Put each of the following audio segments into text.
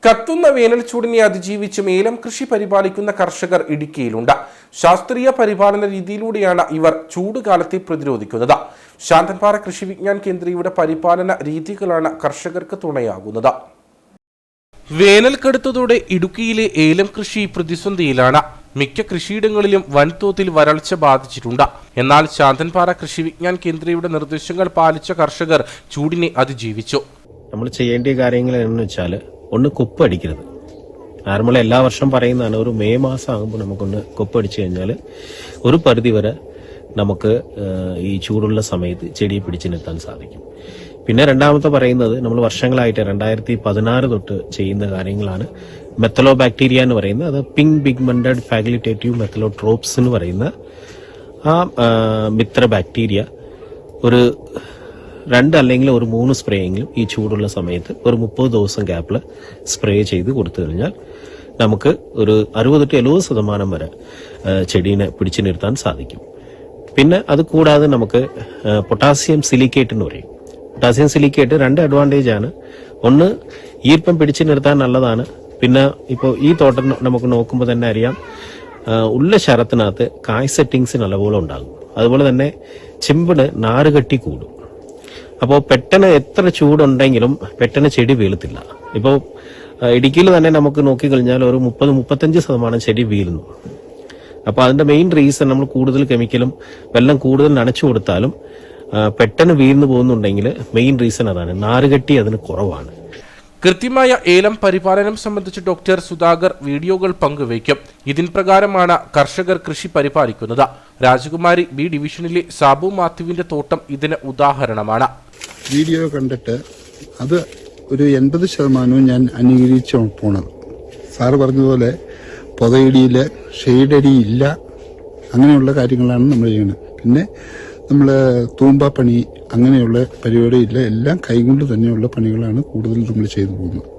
കത്തുന്ന വേനൽ ചൂടിനെ അതിജീവിച്ച് ഏലം കൃഷി പരിപാലിക്കുന്ന കർഷകർ ഇടുക്കിയിലുണ്ട്. ശാസ്ത്രീയ പരിപാലന രീതിയിലൂടെയാണ് ഇവർ ചൂടുകാലത്തെ പ്രതിരോധിക്കുന്നത്. ശാന്തൻപാറ കൃഷി വിജ്ഞാൻ കേന്ദ്രയുടെ പരിപാലന രീതികളാണ് കർഷകർക്ക് തുണയാകുന്നത്. വേനൽ കടുത്തതോടെ ഇടുക്കിയിലെ ഏലം കൃഷി പ്രതിസന്ധിയിലാണ്. മിക്ക കൃഷിയിടങ്ങളിലും വൻതോതിൽ വരൾച്ച ബാധിച്ചിട്ടുണ്ട്. എന്നാൽ ശാന്തൻപാറ കൃഷി വിജ്ഞാൻ കേന്ദ്രയുടെ നിർദ്ദേശങ്ങൾ പാലിച്ച കർഷകർ ചൂടിനെ അതിജീവിച്ചു. നമ്മൾ ചെയ്യേണ്ട കാര്യങ്ങൾ എന്ന് വെച്ചാൽ ഒന്ന് കൊപ്പടിക്കരുത്. നോർമൽ എല്ലാ വർഷം പറയുന്നതാണ്, ഒരു മെയ് മാസം ആകുമ്പോൾ നമുക്കൊന്ന് കൊപ്പടിച്ചു കഴിഞ്ഞാൽ ഒരു പരിധി വരെ നമുക്ക് ഈ ചൂടുള്ള സമയത്ത് ചെടിയെ പിടിച്ചു നിർത്താൻ സാധിക്കും. പിന്നെ രണ്ടാമത്തെ പറയുന്നത്, നമ്മൾ വർഷങ്ങളായിട്ട് 2016 തൊട്ട് ചെയ്യുന്ന കാര്യങ്ങളാണ് മെത്തലോ ബാക്ടീരിയ എന്ന് പറയുന്നത്. അത് പിങ്ക് പിഗ്മെന്റഡ് ഫാഗിലിറ്റേറ്റീവ് മെത്തലോട്രോപ്സ് എന്ന് പറയുന്ന ആ മിത്ര ബാക്ടീരിയ ഒരു 2 അല്ലെങ്കിൽ ഒരു 3 സ്പ്രേയെങ്കിലും ഈ ചൂടുള്ള സമയത്ത് ഒരു 30 ദിവസം ഗ്യാപ്പിൽ സ്പ്രേ ചെയ്ത് കൊടുത്തു കഴിഞ്ഞാൽ നമുക്ക് ഒരു 60-70% വരെ ചെടീനെ പിടിച്ചു നിർത്താൻ സാധിക്കും. പിന്നെ അത് കൂടാതെ നമുക്ക് പൊട്ടാസ്യം സിലിക്കേറ്റ് എന്ന് പറയും. പൊട്ടാസ്യം സിലിക്കേറ്റ് 2 അഡ്വാൻറ്റേജ് ആണ്. ഒന്ന്, ഈർപ്പം പിടിച്ചു നിർത്താൻ നല്ലതാണ്. പിന്നെ ഇപ്പോൾ ഈ തോട്ടം നമുക്ക് നോക്കുമ്പോൾ തന്നെ അറിയാം, ഉള്ള ശരത്തിനകത്ത് കായ് സെറ്റിങ്സ് നല്ലപോലെ ഉണ്ടാകും. അതുപോലെ തന്നെ ചെമ്പിന് നാറുകട്ടി കൂടും. അപ്പോൾ പെട്ടെന്ന് എത്ര ചൂടുണ്ടെങ്കിലും പെട്ടെന്ന് ചെടി വീഴത്തില്ല. ഇപ്പോൾ ഇടുക്കിയിൽ തന്നെ നമുക്ക് നോക്കിക്കഴിഞ്ഞാൽ ഒരു 30-35% ചെടി വീഴുന്നു. അപ്പോൾ അതിന്റെ മെയിൻ റീസൺ, നമ്മൾ കൂടുതൽ കെമിക്കലും വെള്ളം കൂടുതൽ നനച്ചു കൊടുത്താലും പെട്ടെന്ന് വീഴ്ന്നു പോകുന്നുണ്ടെങ്കിൽ മെയിൻ റീസൺ അതാണ്, നാറുകട്ടി അതിന് കുറവാണ്. കൃത്യമായ ഏലം പരിപാലനം സംബന്ധിച്ച് ഡോക്ടർ സുധാകർ വീഡിയോകൾ പങ്കുവയ്ക്കും. ഇതിൻ പ്രകാരമാണ് കർഷകർ കൃഷി പരിപാലിക്കുന്നത്. രാജകുമാരി ബി ഡിവിഷനിലെ സാബു മാത്യുവിന്റെ തോട്ടം ഇതിന് ഉദാഹരണമാണ്. വീഡിയോ കണ്ടിട്ട് അത് ഒരു 80% ഞാൻ അംഗീകരിച്ചു പോണത്. സാറ് പറഞ്ഞതുപോലെ പൊതയിടിയില് ഷെയ്ഡടി ഇല്ല, അങ്ങനെയുള്ള കാര്യങ്ങളാണ് നമ്മൾ ചെയ്യുന്നത്. പിന്നെ നമ്മൾ തൂമ്പാപ്പണി അങ്ങനെയുള്ള പരിപാടിയില്ല, എല്ലാം കൈകൊണ്ട് തന്നെയുള്ള പണികളാണ് കൂടുതൽ നമ്മൾ ചെയ്തു പോകുന്നത്.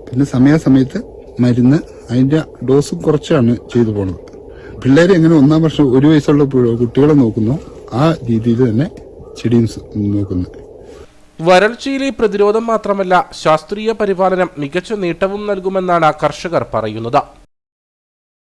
പിന്നെ സമയാസമയത്ത് മരുന്ന്, അതിന്റെ ഡോസും കുറച്ചാണ് ചെയ്തു പോകുന്നത്. പിള്ളേരെ എങ്ങനെ 1-ാം വർഷം 1 വയസ്സുള്ള കുട്ടികളെ നോക്കുന്നു, ആ രീതിയിൽ തന്നെ ചെടിയും നോക്കുന്നത്. വരൾച്ചയിലെ പ്രതിരോധം മാത്രമല്ല, ശാസ്ത്രീയ പരിപാലനം മികച്ച നേട്ടവും നൽകുമെന്നാണ് കർഷകർ പറയുന്നത്.